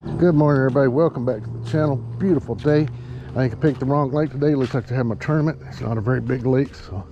Good morning, everybody. Welcome back to the channel. Beautiful day. I think I picked the wrong lake today. Looks like they're having a tournament. It's not a very big lake, so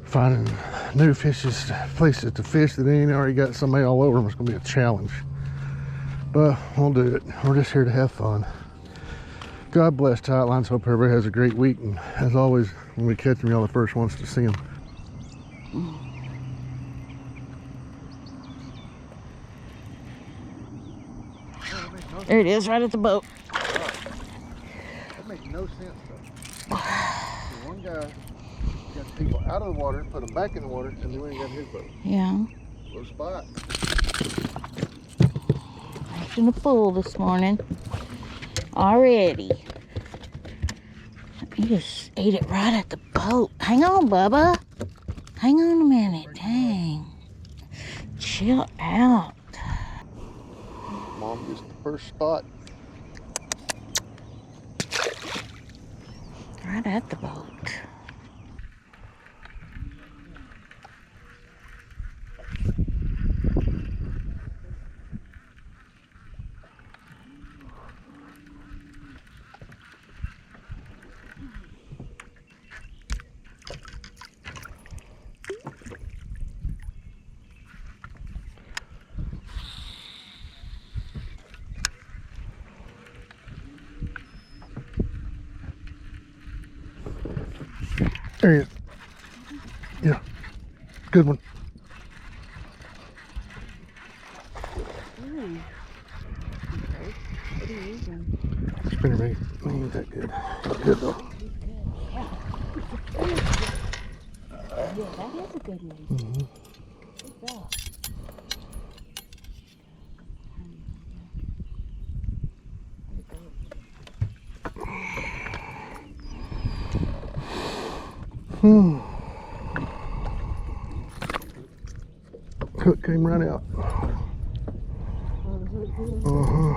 finding new places to fish that ain't already got somebody all over them is going to be a challenge. But we'll do it. We're just here to have fun. God bless Tightlines. Hope everybody has a great week. And as always, when we catch them, y'all the first ones to see them. There it is, right at the boat. That makes no sense, though. One guy got people out of the water, put them back in the water, and then went and got his boat. Yeah. Low spot. In the pool this morning. Already. You just ate it right at the boat. Hang on, Bubba. Hang on a minute. Dang. Chill out. Mom gets the first spot. Right at the boat. There he is. Yeah. Good one. What are you using? Spinnerbait. Ain't that good. Good though. Yeah, that is a good one. Mm-hmm. Good job. Hook came right out. Uh-huh.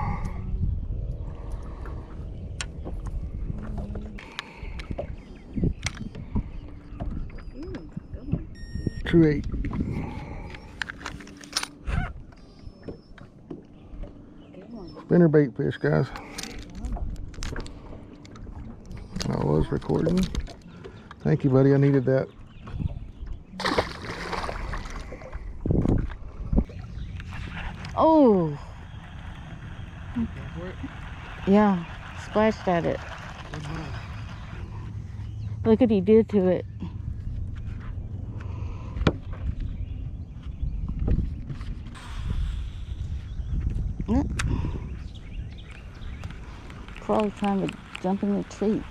True 8. Spinnerbait fish, guys. I was recording. Thank you, buddy. I needed that. Oh. Yeah, splashed at it. Look what he did to it. Yep. Probably trying to jump in the tree.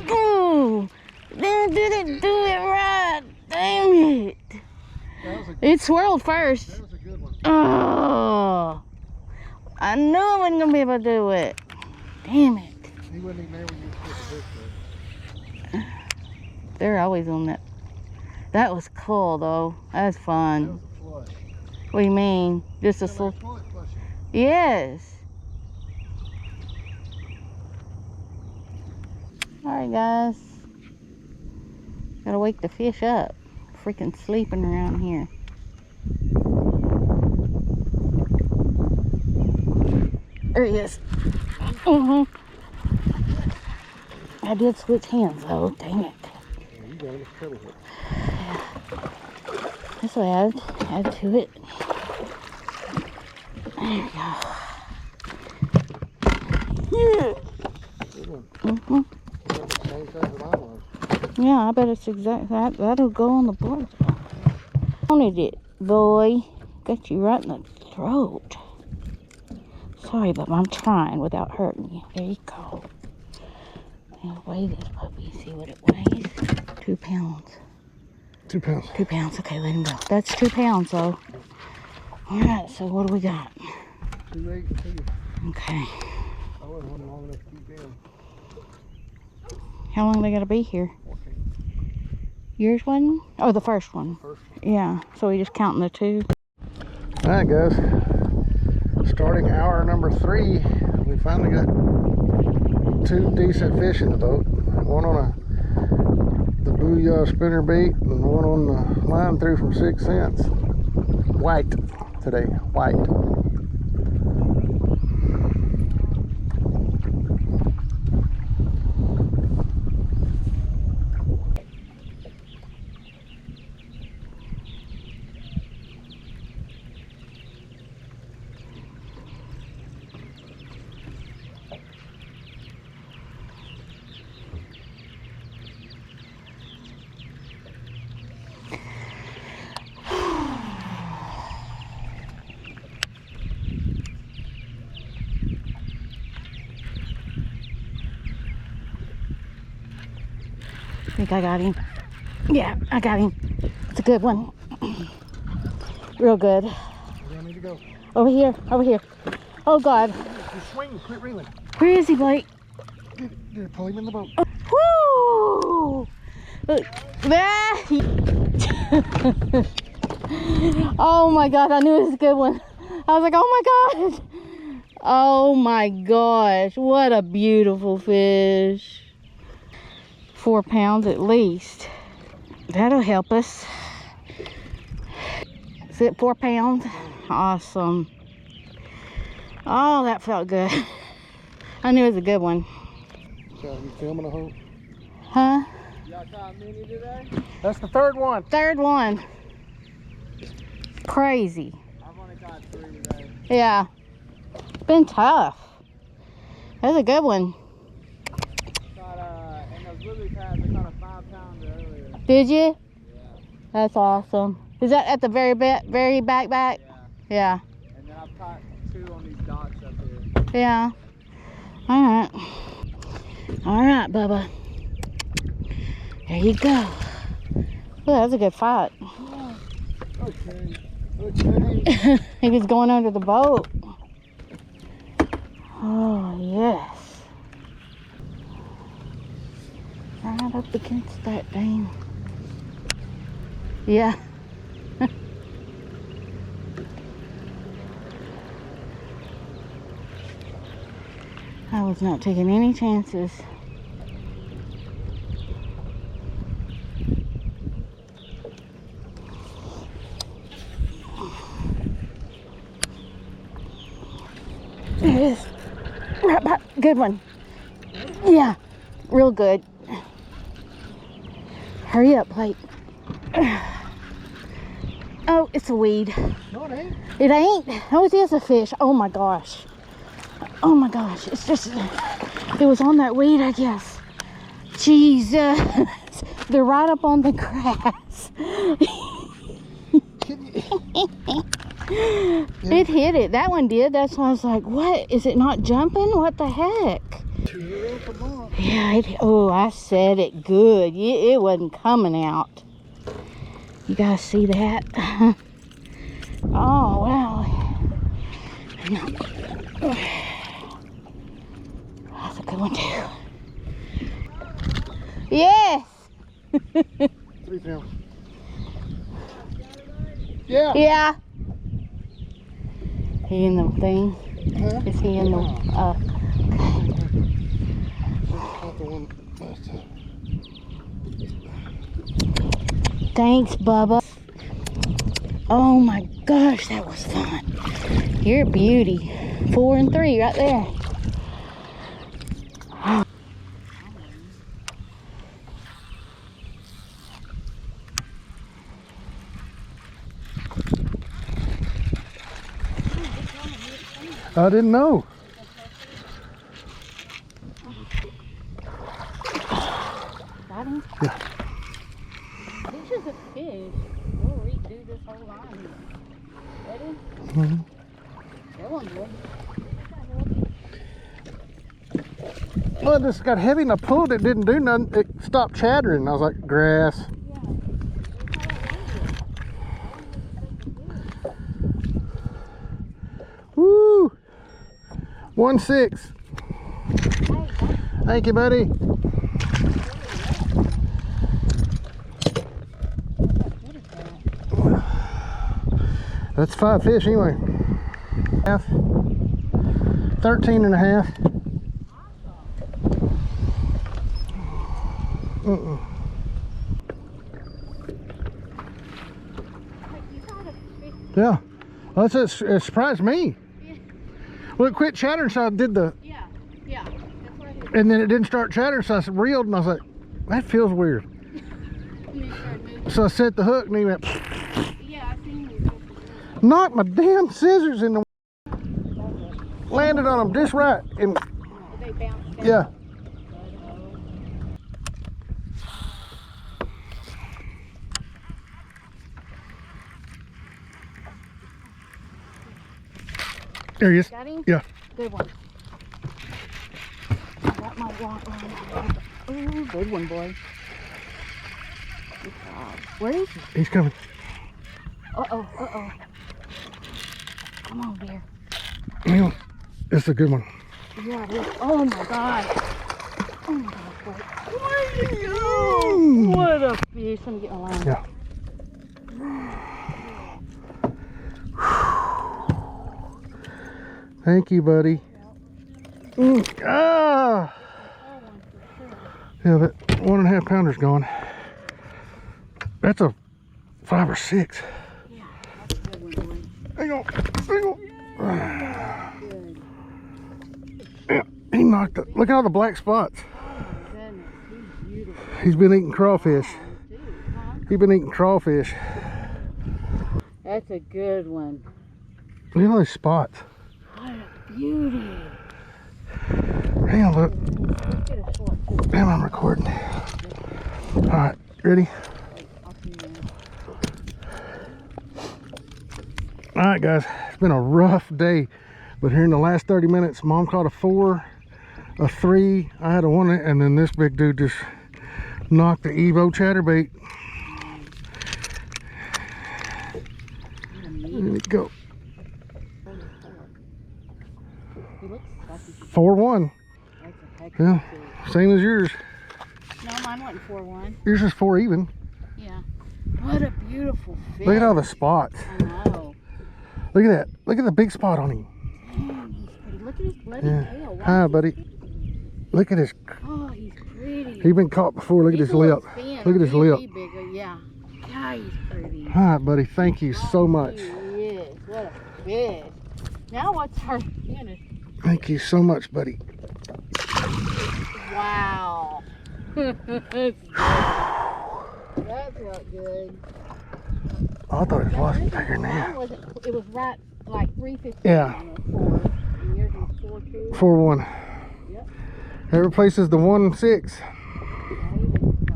Ooh! Didn't do it right. Dang it. It swirled first. That was a good one. Oh, I knew I wasn't gonna be able to do it. Damn it. He wasn't even there when you put the hook. They're always on that. That was cool though. That was fun. That was a flush. What do you mean? Just a slow. Yes. Alright guys. Gotta wake the fish up. Freaking sleeping around here. There he is. I did switch hands though. Dang it. You got him a treble hook. This way add to it. There you go. Good one. Mm-hmm. Same size as I was. Yeah, I bet it's exact that. That'll go on the board. Wanted it, boy. Got you right in the throat. Sorry, but I'm trying without hurting you. There you go. Now weigh this puppy. See what it weighs. 2 pounds. 2 pounds. 2 pounds. Okay, let him go. That's 2 pounds, though. All right. So what do we got? 2 8 2. Okay. I wasn't long enough to keep them. How long are they gonna be here? 14. Yours one? Oh, the first one. First one. Yeah. So we just counting the 2. All right, guys. Starting hour number 3. We finally got 2 decent fish in the boat. One on a the Booyah spinner bait, and the one on the line threw from 6 cents. White today, white. I think I got him. Yeah, I got him. It's a good one. Real good. Where do I need to go? Over here, over here. Oh God. You swing, quit reeling. Where is he, Blake? Did it pull him in the boat? Woo! Look. Ah! Oh my God, I knew it was a good one. I was like, oh my God. Oh my gosh, what a beautiful fish. 4 pounds at least. That'll help us. Is it 4 pounds? Awesome. Oh, that felt good. I knew it was a good one. So you filming a hole? Huh? Y'all caught many today? That's the third one. Third one. Crazy. I've only caught 3 today. Yeah. Been tough. That was a good one. Caught, in those lily pads, I caught a 5-pounder earlier. Did you? Yeah. That's awesome. Is that at the very back? Yeah. Yeah. And then I've caught 2 on these docks up here. Yeah. All right. All right, Bubba. There you go. Oh, that was a good fight. Okay. Okay. He was going under the boat. Oh, yes. Right up against that thing. Yeah. I was not taking any chances. There it is. Right back. Good one. Yeah, real good. Hurry up, Blake. Oh, it's a weed. No, it ain't. It ain't? Oh, it is a fish. Oh my gosh. Oh my gosh. It's just, it was on that weed, I guess. Jesus. They're right up on the grass. It hit it. That one did. That's why I was like, what? Is it not jumping? What the heck? Yeah, oh, I said it good. It wasn't coming out. You guys see that? Oh, wow. That's a good one, too. Yes! 3 pounds. Yeah. Yeah. He in the thing? Huh? Is he in the, Caught the one last time. Thanks, Bubba. Oh my gosh, that was fun. You're a beauty. 4 and 3 right there. I didn't know. Got him? Yeah. This is a fish. We'll redo this whole line here. Ready? Mhm. That one good. Well, it just got heavy and I pulled it, didn't do nothing. It stopped chattering. I was like, grass. Woo! 1-6. Thank you, buddy. That's 5 fish anyway. 13 and a half. Yeah. Well, it surprised me. Yeah. Well, it quit chattering, so I did the, Yeah. Yeah. That's what I did. and then it didn't start chattering, so I reeled, and I was like, that feels weird. And then it started moving. So I set the hook, and he went, Yeah, I seen you. knocked my damn scissors in the, landed on them just right, and They bounced down. yeah. There he is. Got him? Yeah. Good one. That might want one. Ooh, good one, boy. Good job. Where is he? He's coming. Uh-oh, uh-oh. Come on, dear. Yeah. It's a good one. Yeah, it is. Oh, my God. Oh, my God, boy. Mm. What a fish. Let me get my line. Yeah. Thank you, buddy. Ah! Yeah, that 1.5 pounder's gone. That's a 5 or 6. Yeah, that's a good one, boy. Hang on. Hang on. Good. Yeah, he knocked it. Look at all the black spots. Oh, my goodness. He's beautiful. He's been eating crawfish. Dude, huh? He's been eating crawfish. That's a good one. Look at all these spots. What a beauty. Hang on, look. Get a short, too. Damn, I'm recording. All right, ready? I'll see you then. All right, guys. It's been a rough day, but here in the last 30 minutes, Mom caught a 4, a 3. I had a 1, and then this big dude just knocked the Evo chatterbait. There we go. He looks like he's 4-1. that's a heck of Yeah, a fish. same as yours. No, mine wasn't 4-1. Yours is 4 even. Yeah. What a beautiful fish. Look at all the spots. I know. Look at that. Look at the big spot on him. Dang, he's pretty. Look at his bloody Yeah. tail. Why Hi, is he- buddy. Look at his. Oh, he's pretty. He's been caught before. Look at He's his a little lip. thin. Look at his He'd lip. be bigger, yeah. Yeah, he's pretty. All right, buddy. Thank you so much. He is. What a fish. Now what's our finish? Thank you so much, buddy. Wow. That felt good. Oh, I thought it was lost Mine bigger than that. wasn't, it was right like 3:15. Yeah. Four. And yours was 4-2. 4-1. Yep. That replaces the 1-6. There you go.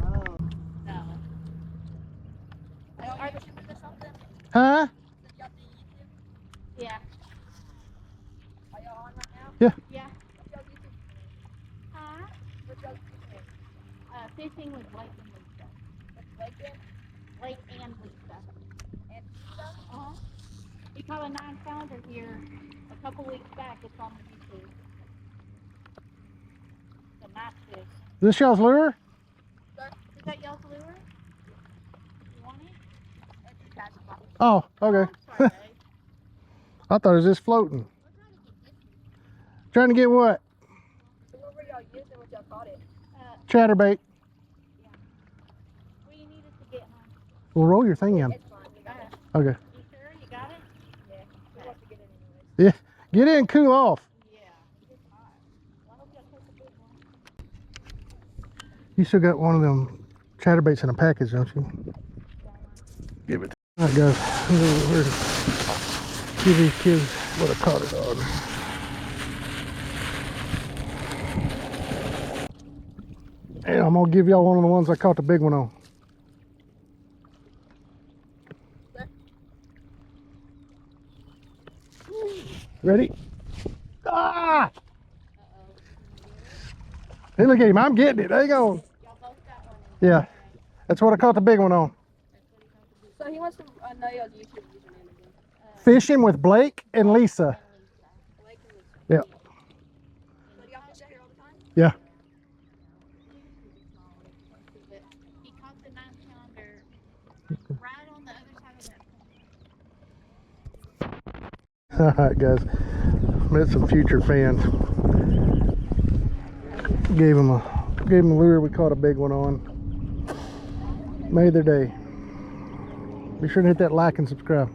No. Are the shipping or something? Huh? Yeah. Are y'all on right now? Yeah. Yeah. What's y'all YouTube? Huh? What's y'all YouTube? Fishing with Blake and Lisa. What's Blake Blake and Lisa. and stuff? Uh-huh. We caught a 9-pounder here a couple weeks back. It's on the YouTube. The nice fish. This y'all's lure? Is that y'all's lure? You want it? And you catch them all. Oh, okay. Oh, sorry, babe. I thought it was just floating. Trying to get what? So what were y'all using when y'all caught it? Chatterbait. What do you need us to get, hon? We'll roll your thing in. It's fine. We got it. Okay. You sure? You got it? Yeah. We want to get it anyways. Get in, cool off. Yeah. It's hot. Well, I hope y'all catch a big one. You still got one of them chatterbaits in a package, don't you? Give it. All right, guys. We're give these kids what I caught it on. And I'm gonna give y'all one of the ones I caught the big one on. Ready? Ah! Hey, look at him. I'm getting it. Hang on. Y'all both got one in. Yeah. That's what I caught the big one on. So he wants to know y'all's YouTube username again. Fishing with Blake and Lisa. Blake and Lisa. Yeah. So do y'all fish out here all the time? Yeah. But he caught the 9-pounder right on the other side of that. All right, guys. Met some future fans. Gave them a lure we caught a big one on. Made their day. Be sure to hit that like and subscribe.